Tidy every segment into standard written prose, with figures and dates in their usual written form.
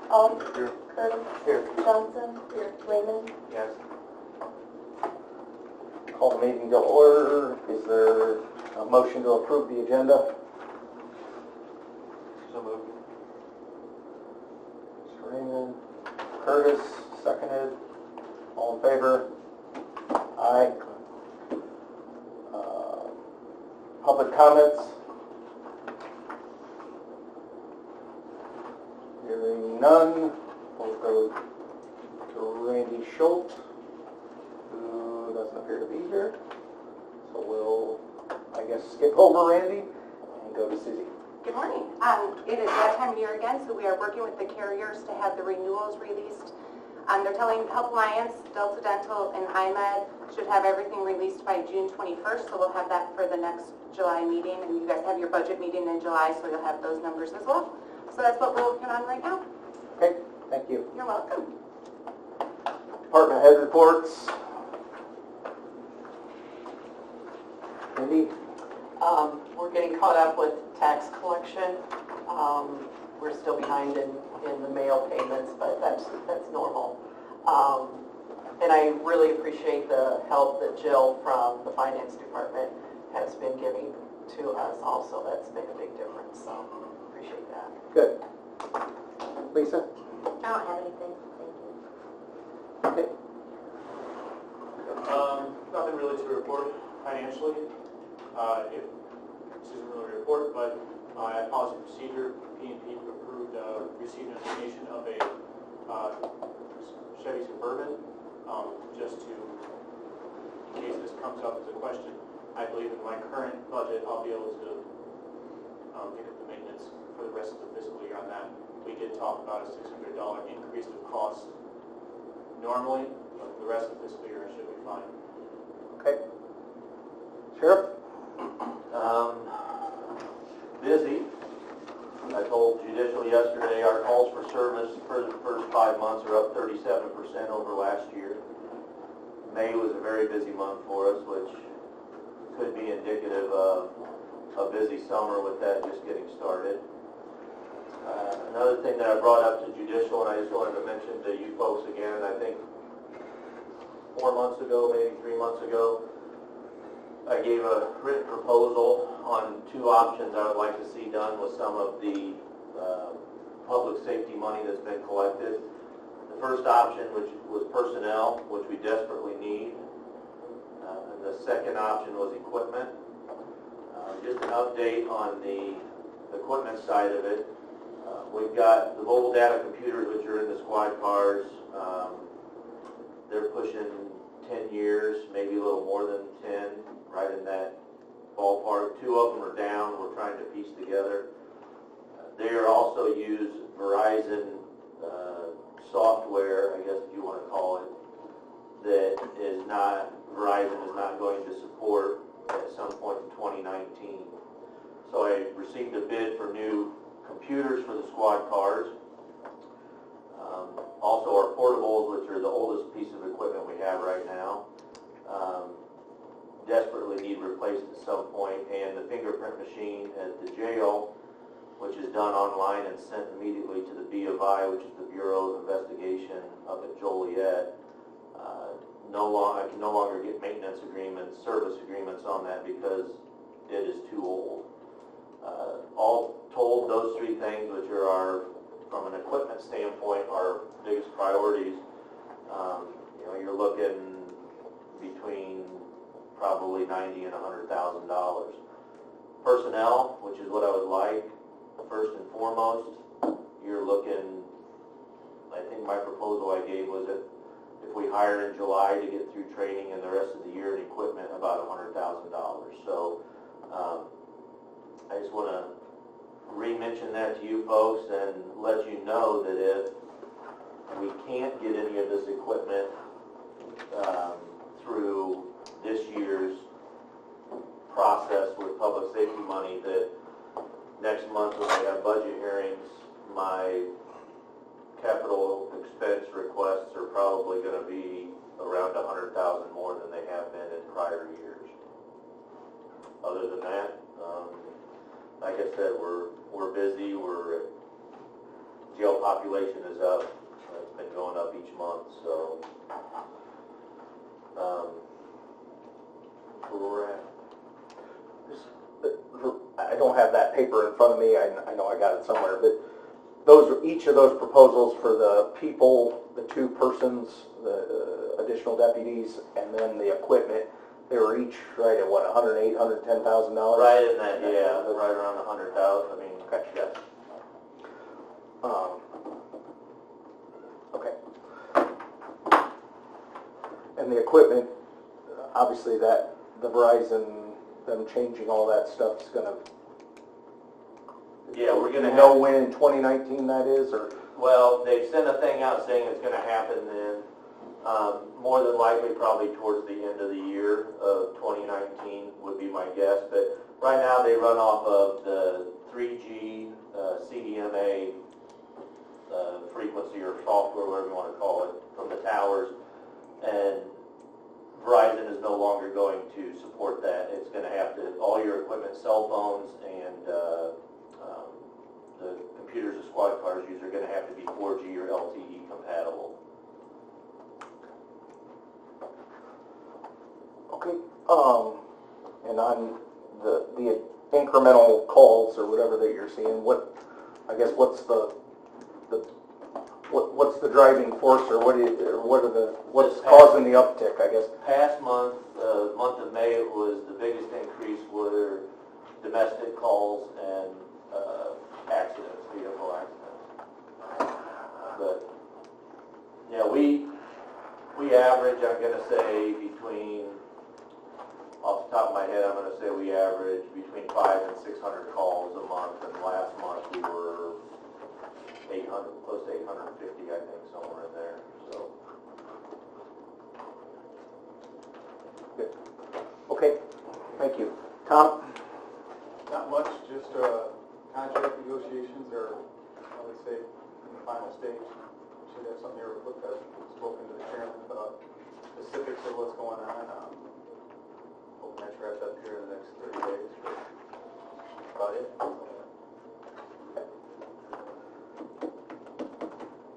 Alt. Here. Curtis. Here. Johnson. Here. Lehman. Yes. Call the meeting to order. Is there a motion to approve the agenda? So moved. Mr. Raymond. Curtis, seconded. All in favor? Aye. Public comments? Hearing none, we'll go to Randy Schultz, who doesn't appear to be here. So we'll, I guess, skip over Randy and go to Susie. Good morning. It is that time of year again, so we are working with the carriers to have the renewals released. They're telling Health Alliance, Delta Dental, and IMED should have everything released by June 21st, so we'll have that for the next July meeting, and you guys have your budget meeting in July, so you'll have those numbers as well. So that's what we're working on right now. Okay, thank you. You're welcome. Department head reports. Randy? We're getting caught up with tax collection. We're still behind in the mail payments, but that's normal. And I really appreciate the help that Jill from the finance department has been giving to us also. That's made a big difference, so appreciate that. Good. Lisa? I don't have anything. Thank you. Okay. Nothing really to report financially. This isn't really a report, but at policy procedure, P&P approved receiving a donation of a Chevy Suburban. Just to, in case this comes up as a question, I believe in my current budget I'll be able to pick up the maintenance for the rest of the fiscal year on that. We did talk about a $600 increase of cost normally, but for the rest of the fiscal year I should be fine. Okay. Sheriff? Busy. I told Judicial yesterday our calls for service for the first 5 months are up 37% over last year. May was a very busy month for us, which could be indicative of a busy summer with that just getting started. Another thing that I brought up to Judicial, and I just wanted to mention to you folks again, I think 4 months ago, maybe 3 months ago, I gave a written proposal on 2 options I would like to see done with some of the public safety money that's been collected. The first option, which was personnel, which we desperately need. And the second option was equipment. Just an update on the equipment side of it. We've got the mobile data computers, which are in the squad cars. They're pushing 10 years, maybe a little more than 10, right in that ballpark. 2 of them are down. We're trying to piece together. They are also use Verizon software, I guess if you want to call it, that is not, Verizon is not going to support at some point in 2019. So I received a bid for new computers for the squad cars. Also our portables, which are the oldest piece of equipment we have right now, desperately need replaced at some point, and the fingerprint machine at the jail, which is done online and sent immediately to the B of I, which is the Bureau of Investigation up at Joliet. I can no longer get maintenance agreements, service agreements on that because it is too old. All told, those 3 things, which are our, from an equipment standpoint, our biggest priorities, you're looking between probably $90,000 and $100,000. Personnel, which is what I would like, first and foremost, you're looking, I think my proposal I gave was that if we hire in July to get through training and the rest of the year in equipment, about $100,000. So I just want to re-mention that to you folks and let you know that if we can't get any of this equipment through this year's process with public safety money, that next month when we have budget hearings, my capital expense requests are probably going to be around $100,000 more than they have been in prior years. Other than that, like I said, we're busy. We're jail population is up. It's been going up each month, so. I don't have that paper in front of me, I know I got it somewhere, but each of those proposals for the people, the 2 persons, the additional deputies, and then the equipment, they were each right at what, $108,000, $110,000? Right in that, yeah, right around 100,000, I mean, yes. Okay. And the equipment, obviously the Verizon, them changing all that stuff is gonna... Yeah, we're gonna know when in 2019 that is, or? Well, they've sent a thing out saying it's gonna happen then, more than likely probably towards the end of the year of 2019 would be my guess, but right now they run off of the 3G CDMA frequency or software, whatever you want to call it, from the towers, and Verizon is no longer going to support that. It's going to have to, all your equipment, cell phones, and the computers the squad cars use are going to have to be 4G or LTE compatible. Okay, and on the incremental calls or whatever that you're seeing, what's the driving force, or what's causing the uptick, I guess? Past month, month of May, it was the biggest increase were domestic calls and accidents, vehicle accidents. But yeah, we average, I'm going to say between, off the top of my head, I'm going to say we average between 500 and 600 calls a month, and last month we were 800, close to 850, I think, somewhere in there. So. Good. Okay, thank you. Tom? Not much, just contract negotiations are, I would say, in the final stage. Should have something here to look at. Spoken to the chairman about specifics of what's going on. Hoping that's wrapped up here in the next 30 days. That's about it.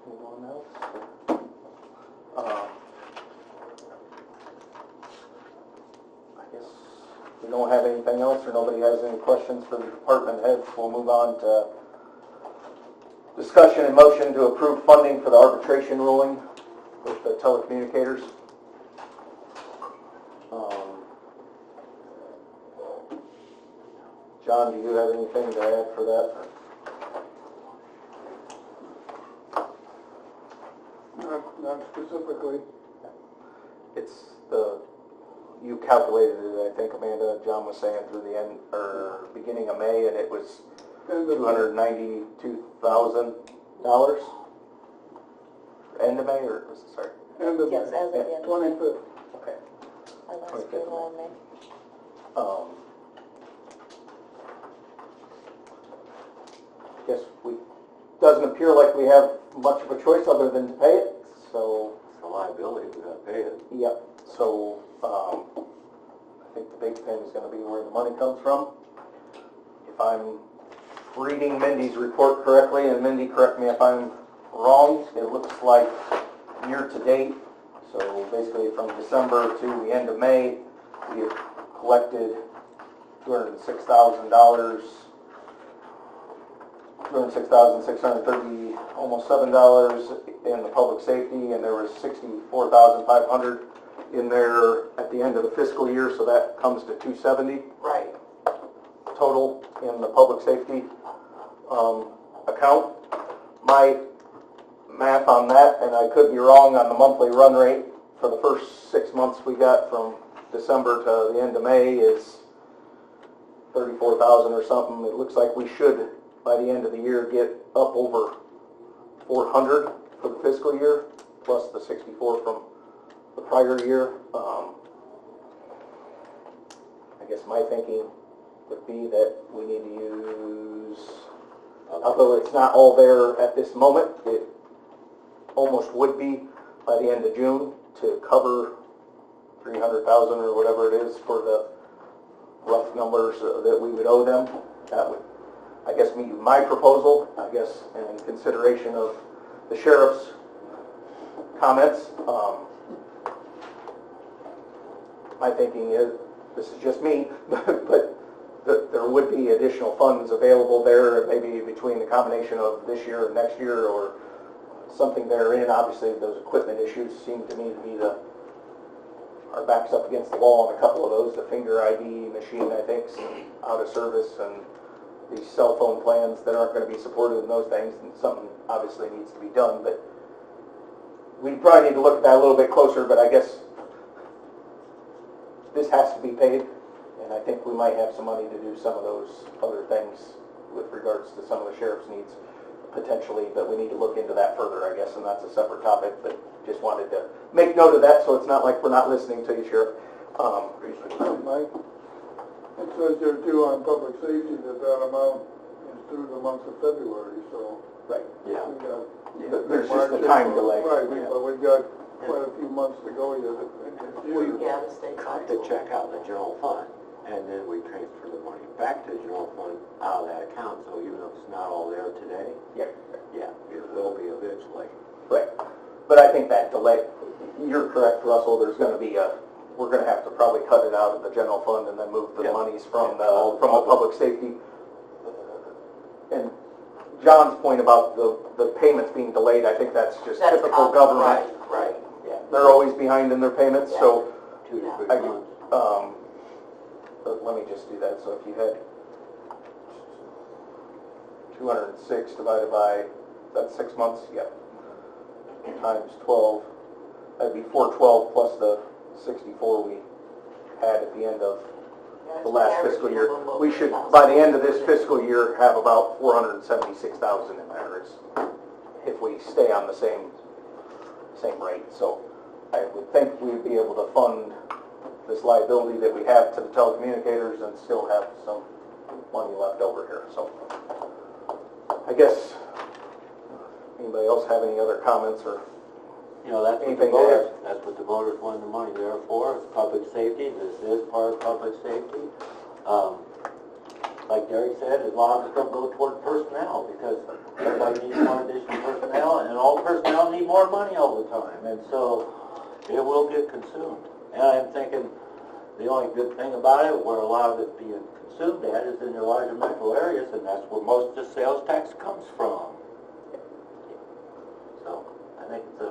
Anyone else? I guess we don't have anything else, or nobody has any questions for the department heads. We'll move on to discussion and motion to approve funding for the arbitration ruling with the telecommunicators. John, do you have anything to add for that? Not specifically. It's you calculated it, I think, Amanda, John was saying, through the end, or beginning of May, and it was $292,000. End of May, or, sorry? End of Yes, as of the end. 25th. Okay. Our last payroll in May. Guess doesn't appear like we have much of a choice other than to pay it, so. It's a liability, we got to pay it. Yep, so, I think the big thing is gonna be where the money comes from. If I'm reading Mindy's report correctly, and Mindy, correct me if I'm wrong, it looks like year-to-date, so basically from December to the end of May, we have collected $206,000, $206,630, almost $7 in the public safety, and there was $64,500 in there at the end of the fiscal year, so that comes to $270 Right. total in the public safety account. My math on that, and I could be wrong on the monthly run rate for the first 6 months we got from December to the end of May, is 34,000 or something. It looks like we should, by the end of the year, get up over 400 for the fiscal year, plus the 64 from the prior year. I guess my thinking would be that we need to use, although it's not all there at this moment, it almost would be by the end of June to cover 300,000 or whatever it is for the rough numbers that we would owe them. That would, I guess, my proposal, I guess, in consideration of the sheriff's comments. My thinking is, this is just me, but there would be additional funds available there, maybe between the combination of this year and next year, or something therein. Obviously, those equipment issues seem to me to be our backs up against the wall on a couple of those. The finger ID machine, I think, is out of service, and these cell phone plans that aren't going to be supported in those things, and something obviously needs to be done. But we probably need to look at that a little bit closer, but I guess this has to be paid, and I think we might have some money to do some of those other things with regards to some of the sheriff's needs potentially, but we need to look into that further, I guess, and that's a separate topic, but just wanted to make note of that so it's not like we're not listening to you, Sheriff. Mike, it says there too on public safety that amount is through the month of February, so. Right. Yeah. We got There's just a time delay. Right, but we've got quite a few months to go yet in this year. Yeah, the state Cut the check out of the general fund, and then we transfer the money back to the general fund out of that account, so even if it's not all there today, yeah, it will be eventually. Right. But I think that delay, you're correct, Russell, there's going to be we're going to have to probably cut it out of the general fund and then move the monies from the public safety. And John's point about the payments being delayed, I think that's just typical government. Right. Yeah, they're always behind in their payments, so 2 to 3 I, months. but let me just do that. So if you had 206 divided by, that's 6 months, yep, times 12, that'd be 412 plus the 64 we had at the end of the last fiscal year. We should, by the end of this fiscal year, have about 476,000 in there, if we stay on the same rate. So I would think we'd be able to fund this liability that we have to the telecommunicators and still have some money left over here. So I guess, anybody else have any other comments or You know, that's what the anything to voters, add? that's what the voters wanted the money there for, it's public safety, this is part of public safety. Like Derek said, as long as it don't go toward personnel, because everybody needs more additional personnel, and all personnel need more money all the time, and so it will get consumed. And I'm thinking, the only good thing about it, where a lot of it being consumed at, is in your larger metro areas, and that's where most of the sales tax comes from. So, I think it's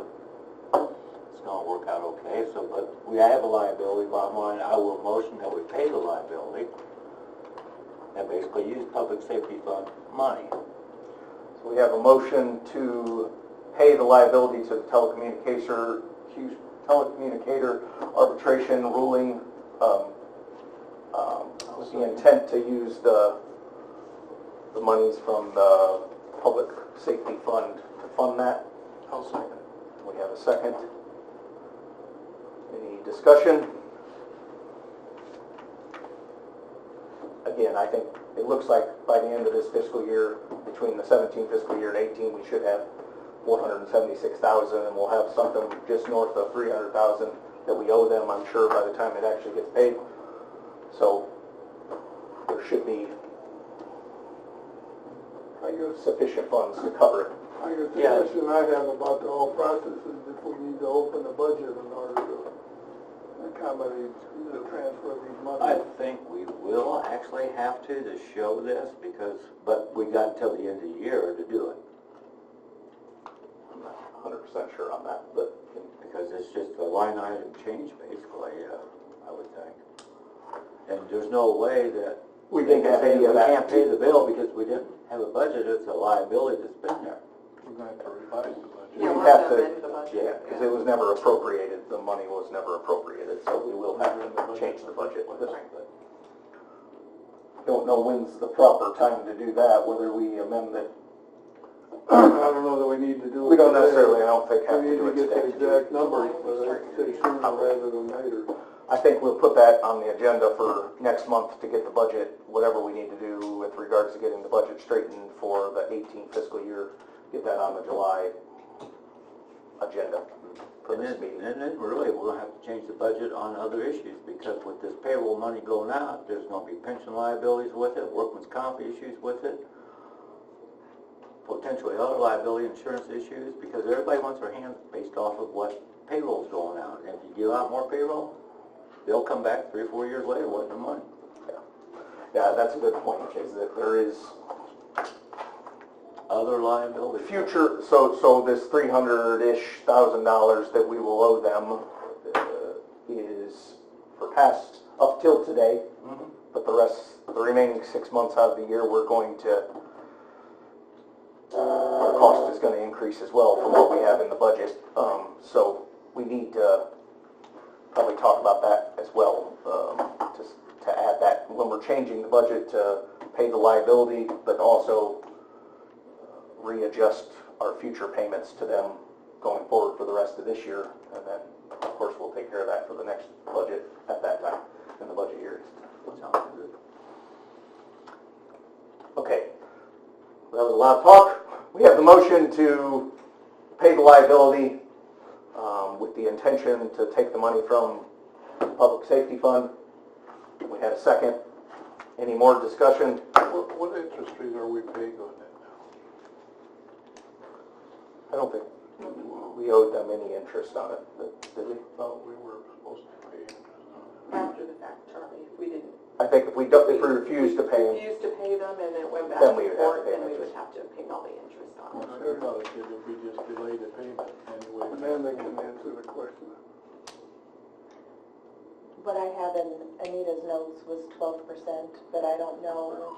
gonna work out okay, so, but we have a liability, bottom line, I will motion that we pay the liability, and basically use public safety fund money. So we have a motion to pay the liability to the telecommunicator arbitration ruling with the intent to use the monies from the public safety fund to fund that. I'll second. We have a second. Any discussion? Again, I think it looks like by the end of this fiscal year, between the 17 fiscal year and 18, we should have 476,000, and we'll have something just north of 300,000 that we owe them, I'm sure, by the time it actually gets paid. So there should be sufficient funds to cover it. I guess the question I have about the whole process is if we need to open the budget in order to accommodate the transfer of these I monies. think we will actually have to show this, but we got until the end of the year to do it, I'm not 100% sure on that, but because it's just a line item change, basically, I would think. And there's no way that we didn't have any of we that. can't pay the bill because we didn't have a budget, it's a liability that's been there. We're going to have to revise the budget. Yeah, we'll have have to to- amend the budget. Yeah, because it was never appropriated, the money was never appropriated, so we will have to change the budget. Don't know when's the proper time to do that, whether we amend it. I don't know that we need to do it. We don't today. necessarily, I don't think, have We to need do to it get the today. exact numbers, but I'd say sooner rather than later. I think we'll put that on the agenda for next month to get the budget, whatever we need to do with regards to getting the budget straightened for the 18 fiscal year, get that on the July agenda for And this then, meeting. and then really, we'll have to change the budget on other issues, because with this payroll money going out, there's gonna be pension liabilities with it, workman's comp issues with it, potentially other liability insurance issues, because everybody wants their hands based off of what payroll's going out. And if you give out more payroll, they'll come back 3 or 4 years later wanting the money. Yeah, that's a good point, is that there is Other liability. future, so this $300-ish thousand that we will owe them is for past, up till today, Mhm. but the remaining 6 months out of the year, we're going to, our cost is going to increase as well from what we have in the budget. So we need to probably talk about that as well, to add that when we're changing the budget to pay the liability, but also readjust our future payments to them going forward for the rest of this year. And then, of course, we'll take care of that for the next budget at that time, in the budget years. Sounds good. Okay, that was a lot of talk. We have the motion to pay the liability with the intention to take the money from the Public Safety Fund. We had a second. Any more discussion? What interest rate are we paying on that now? I don't think we owed them any interest on it, did we? Thought we were supposed to pay interest on it. After the fact, Charlie, if we didn't I think if we refuse to pay them, refuse to pay them and it went back Then to we would have to court, pay then we interest. would have to pay all the interest on it. I thought it said if we just delay the payment anyway. And then they can answer the question. What I have in Anita's notes was 12%, but I don't know,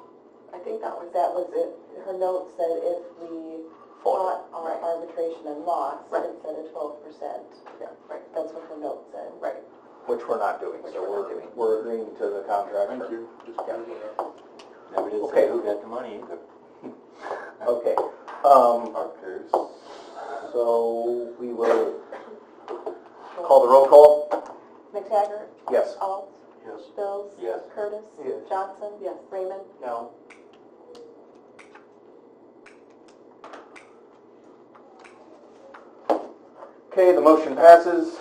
I think that was it. Her note said if we fought our Right. arbitration and lost, Right. it said a 12%. Yeah. Right. That's what her note said. right. which we're not doing, Which so we're not doing. we're agreeing to the contract. Thank you, just clear that up. Never did Okay. say who got the money either. Okay, Okay, so we will call the roll call. McTaggart? Yes. Alt? yes. Bills? Yes. Curtis? Yes. Johnson? Yes. Raymond? No. Okay, the motion passes.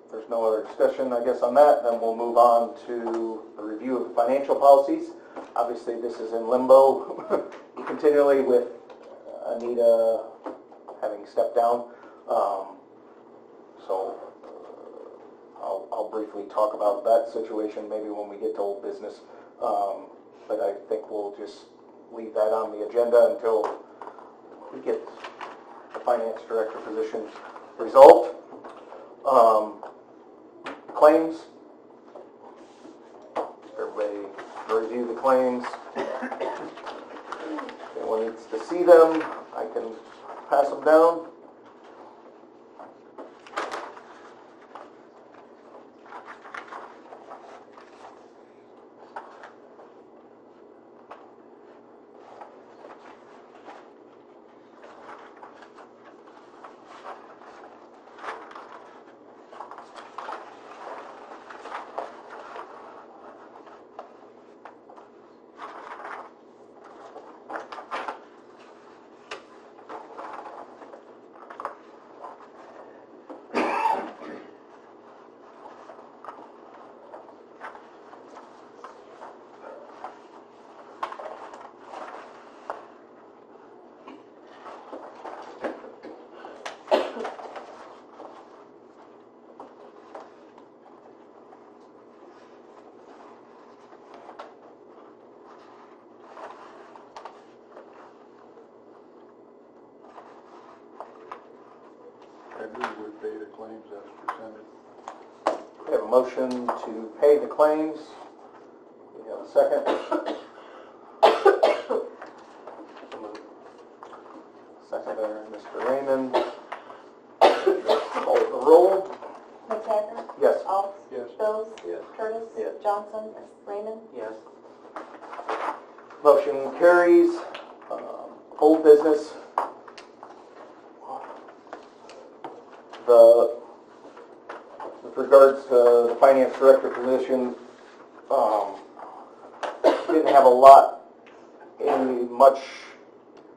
There's no other discussion, I guess, on that. Then we'll move on to the review of the financial policies. Obviously, this is in limbo continually with Anita having stepped down. So I'll briefly talk about that situation maybe when we get to old business. But I think we'll just leave that on the agenda until we get the finance director position resolved. Claims. Everybody review the claims. If anyone needs to see them, I can pass them down. I agree with pay the claims as presented. We have a motion to pay the claims. We have a second. Seconder, Mr. Raymond. Call the roll. McTaggart? Yes. Alt? Yes. Bills? Yes. Curtis? Yes. Johnson? Raymond? Yes. Motion carries. Old business. With regards to the finance director position, didn't have a lot, much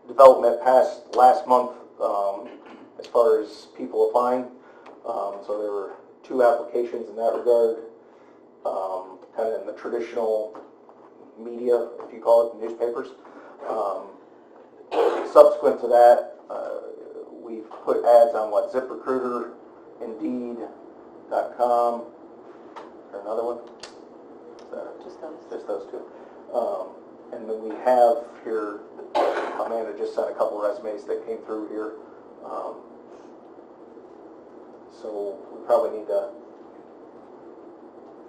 development past last month as far as people applying. So there were 2 applications in that regard, kind of in the traditional media, if you call it, newspapers. Subsequent to that, we've put ads on ZipRecruiter, Indeed.com, or another one? Just those two. And then we have here, Amanda just sent a couple resumes that came through here. So we probably need to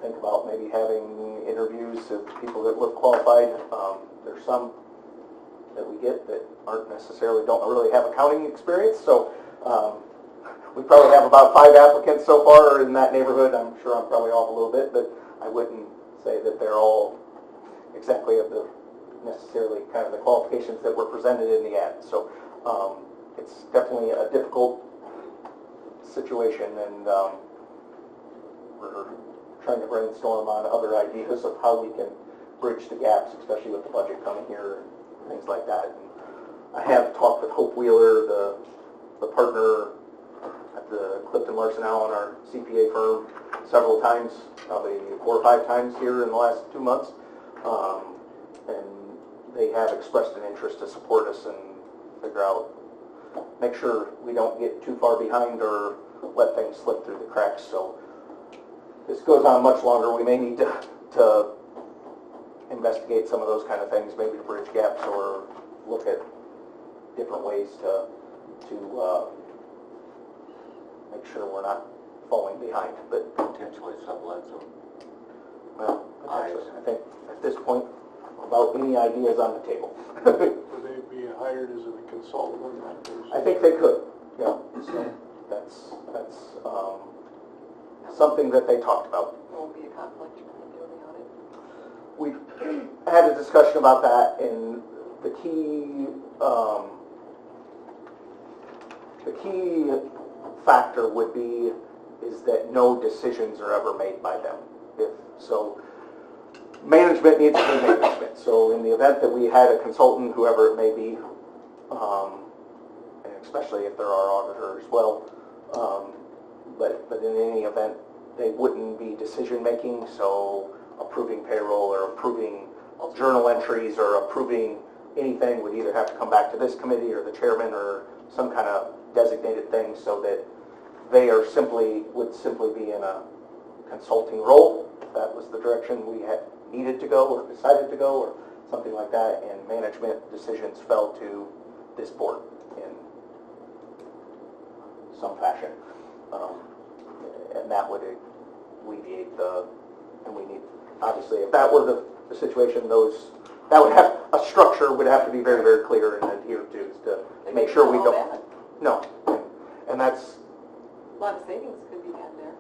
think about maybe having interviews of people that look qualified. There's some that we get that don't really have accounting experience, so we probably have about 5 applicants so far in that neighborhood. I'm sure I'm probably off a little bit, but I wouldn't say that they're all exactly of the necessarily kind of the qualifications that were presented in the ad. So it's definitely a difficult situation, and we're trying to brainstorm on other ideas of how we can bridge the gaps, especially with the budget coming here and things like that. And I have talked with Hope Wheeler, the partner at the Clifton Larson Allen, our CPA firm, several times, probably 4 or 5 times here in the last 2 months. And they have expressed an interest to support us and figure out, make sure we don't get too far behind or let things slip through the cracks. So this goes on much longer. We may need to investigate some of those kind of things, maybe to bridge gaps or look at different ways to make sure we're not falling behind. But Potentially sublet them. well, potentially, I think at this point, about any ideas on the table. Would they be hired as a consultant on that? I think they could, yeah. So that's something that they talked about. Won't be a conflict when you're doing the audit. We've had a discussion about that, and the key factor would be is that no decisions are ever made by them. So management needs to be management. So in the event that we had a consultant, whoever it may be, and especially if there are auditors as well, but in any event, they wouldn't be decision making. So approving payroll or approving journal entries or approving anything would either have to come back to this committee or the chairman or some kind of designated thing, so that they would simply be in a consulting role, if that was the direction we had needed to go or decided to go or something like that, and management decisions fell to this board in some fashion. And that would alleviate and we need, obviously, if that were the situation, that would have, a structure would have to be very, very clear and adhered to make sure we don't. No, and that's. A lot of savings could be had there.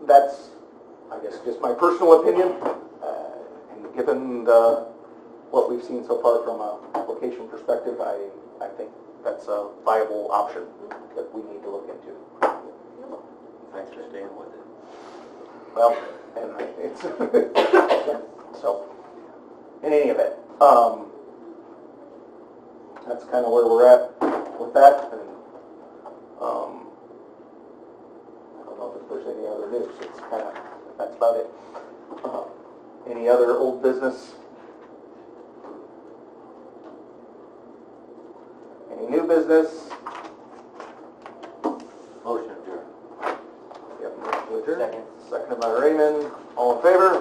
That's, I guess, just my personal opinion, and given what we've seen so far from an application perspective, I think that's a viable option that we need to look into. Thanks for staying with it. Well, and it's so in any event, that's kind of where we're at with that, and I don't know if there's any other news. That's about it. Any other old business? Any new business? Motion adjourned. Yep, motion to adjourn. Second. Seconded by Raymond. All in favor?